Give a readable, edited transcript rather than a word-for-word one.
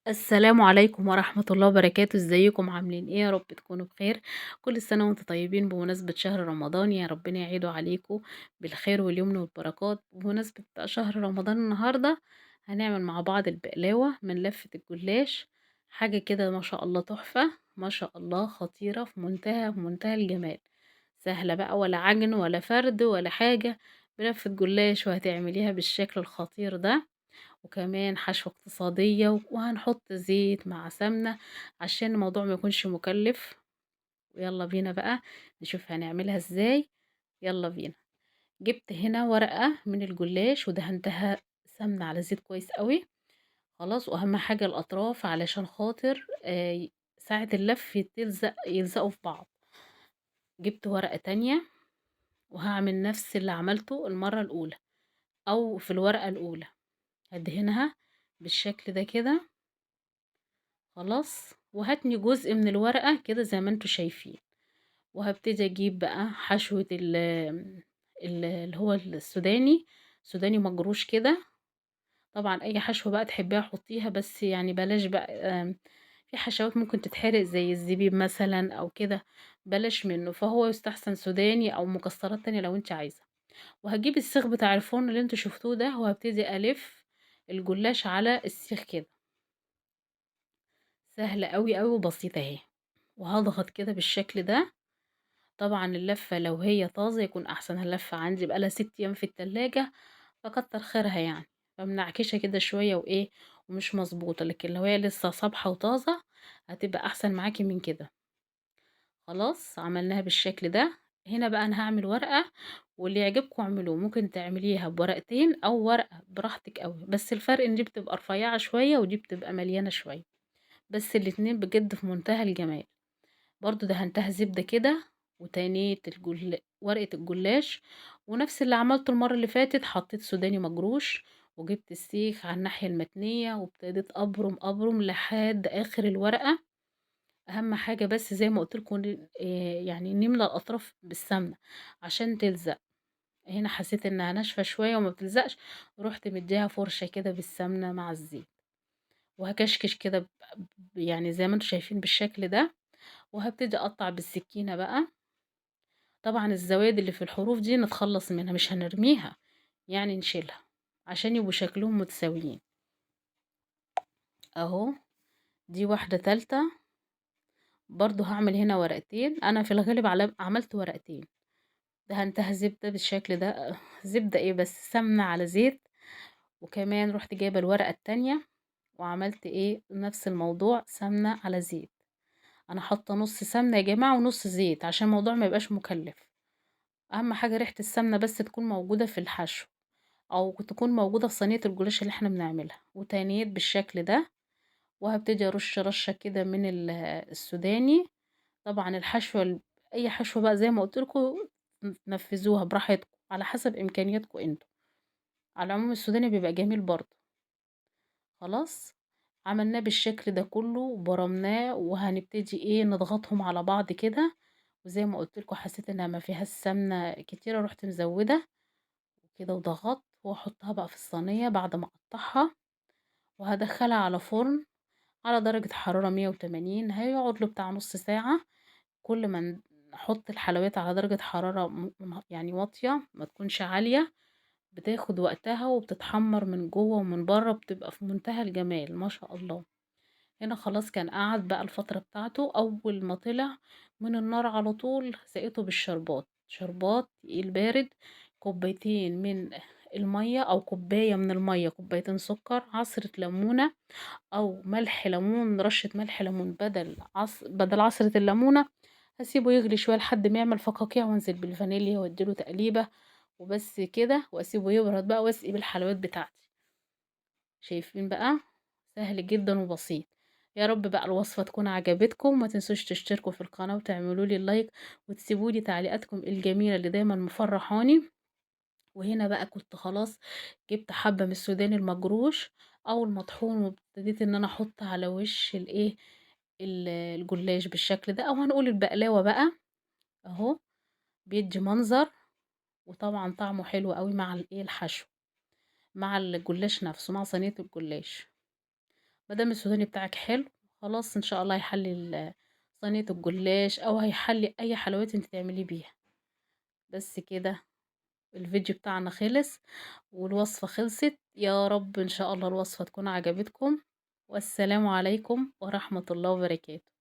السلام عليكم ورحمة الله وبركاته، ازيكم عاملين ايه؟ يا رب تكونوا بخير. كل سنة وانتم طيبين بمناسبة شهر رمضان، يا ربنا يعيده عليكم بالخير واليمن والبركات. بمناسبة بقى شهر رمضان النهاردة هنعمل مع بعض البقلاوة من لفة الجلاش. حاجة كده ما شاء الله تحفة، ما شاء الله خطيرة في منتهى الجمال. سهلة بقى، ولا عجن ولا فرد ولا حاجة، بلفة جلاش وهتعمليها بالشكل الخطير ده. وكمان حشوة اقتصادية، وهنحط زيت مع سمنة عشان الموضوع ما يكونش مكلف. ويلا بينا بقى نشوف هنعملها ازاي. يلا بينا. جبت هنا ورقة من الجلاش ودهنتها سمنة على زيت كويس قوي. خلاص، واهم حاجة الاطراف علشان خاطر ساعة اللف يلزقوا في بعض. جبت ورقة تانية وهعمل نفس اللي عملته المرة الاولى او في الورقة الاولى. هدهنها بالشكل ده كده. خلاص، وهاتني جزء من الورقة كده زي ما انتوا شايفين. وهبتدي اجيب بقى حشوة اللي هو السوداني مجروش كده. طبعا اي حشوة بقى تحبيها حطيها، بس يعني بلاش بقى في حشوات ممكن تتحرق زي الزبيب مثلا او كده، بلاش منه. فهو يستحسن سوداني او مكسرات تانية لو انت عايزة. وهجيب السيخ بتاع الفرن اللي انتوا شفتوه ده، وهبتدي الف الجلاش على السيخ كده. سهلة قوي قوي وبسيطة اهي. وهضغط كده بالشكل ده. طبعا اللفة لو هي طازة يكون احسن، اللفة عندي بقالها 6 ايام في التلاجة فكتر خيرها يعني، فمنعكشة كده شوية وايه ومش مظبوطة. لكن لو هي لسه صابحة وطازة هتبقى احسن معاكي من كده. خلاص، عملناها بالشكل ده. هنا بقى انا هعمل ورقة، واللي يعجبكم اعملوه. ممكن تعمليها بورقتين او ورقة براحتك قوي، بس الفرق ان دي بتبقى رفيعة شوية ودي بتبقى مليانة شوية. بس الاتنين بجد في منتهى الجمال. برضو دهنتها زبدة كده، وتانيت ورقة الجلاش. ونفس اللي عملته المرة اللي فاتت، حطيت سوداني مجروش وجبت السيخ على الناحية المتنية، وابتديت أبرم أبرم لحد آخر الورقة. أهم حاجة بس زي ما قلتلكوا يعني نملى الأطراف بالسمنة عشان تلزق. هنا حسيت إنها ناشفة شوية وما بتلزقش، رحت مديها فرشة كده بالسمنة مع الزيت. وهكشكش كده يعني زي ما انتوا شايفين بالشكل ده. وهبتدي اقطع بالسكينة بقى. طبعا الزوائد اللي في الحروف دي نتخلص منها، مش هنرميها، يعني نشيلها عشان يبقوا شكلهم متساويين. اهو، دي واحدة تالتة. برضو هعمل هنا ورقتين، انا في الغالب عملت ورقتين. دهنتها زبدة بالشكل ده، زبدة ايه بس سمنة على زيت. وكمان رحت جايبة الورقة التانية وعملت ايه نفس الموضوع، سمنة على زيت. انا حاطة نص سمنة يا جماعة ونص زيت عشان الموضوع ما يبقاش مكلف. اهم حاجة ريحة السمنة بس تكون موجودة في الحشو، او تكون موجودة في صينية الجلاش اللي احنا بنعملها. وتانيت بالشكل ده. وهبتدي ارش رشة كده من السوداني. طبعا اي حشوة بقى زي ما قلت لكم، تنفذوها براحتكم على حسب امكانياتكم انتوا. على العموم السوداني بيبقى جميل برضه. خلاص، عملناه بالشكل ده كله وبرمناه، وهنبتدي ايه نضغطهم على بعض كده. وزي ما قلت لكم حسيت انها ما فيها السمنة كتيرة، رحت مزودة كده وضغطت. واحطها بقى في الصينية بعد ما اقطعها، وهدخلها على فرن على درجة حرارة 180. هيقعد له بتاع نص ساعة. كل ما نحط الحلويات على درجة حرارة يعني واطية، ما تكونش عالية، بتاخد وقتها وبتتحمر من جوه ومن بره، بتبقى في منتهى الجمال ما شاء الله. هنا خلاص كان قعد بقى الفترة بتاعته. أول ما طلع من النار على طول سقيته بالشربات، شربات تقيل بارد. كوبايتين من المية أو كوباية من المية، كوبايتين سكر، عصرة ليمونة أو ملح ليمون، رشة ملح ليمون بدل عصرة الليمونة. هسيبه يغلي شوية لحد ما يعمل فقاقيع، وانزل بالفانيليا واديله تقليبة وبس كده، واسيبه يبرد بقى واسقي بالحلويات بتاعتي. شايفين بقى؟ سهل جدا وبسيط. يا رب بقى الوصفة تكون عجبتكم. ما تنسوش تشتركوا في القناة وتعملوا لي اللايك، وتسيبوا لي تعليقاتكم الجميلة اللي دايما مفرحاني. وهنا بقى كنت خلاص جبت حبة من السوداني المجروش او المطحون، وابتديت ان انا احط على وش الجلاش بالشكل ده، او هنقول البقلاوة بقى. اهو، بيدي منظر. وطبعا طعمه حلو قوي مع الحشو، مع الجلاش نفسه، مع صينية الجلاش. ما دام السوداني بتاعك حلو خلاص إن شاء الله هيحلي صينية الجلاش أو هيحلي أي حلويات أنتِ تعمليه بيها. بس كده الفيديو بتاعنا خلص والوصفة خلصت، يا رب إن شاء الله الوصفة تكون عجبتكم، والسلام عليكم ورحمة الله وبركاته.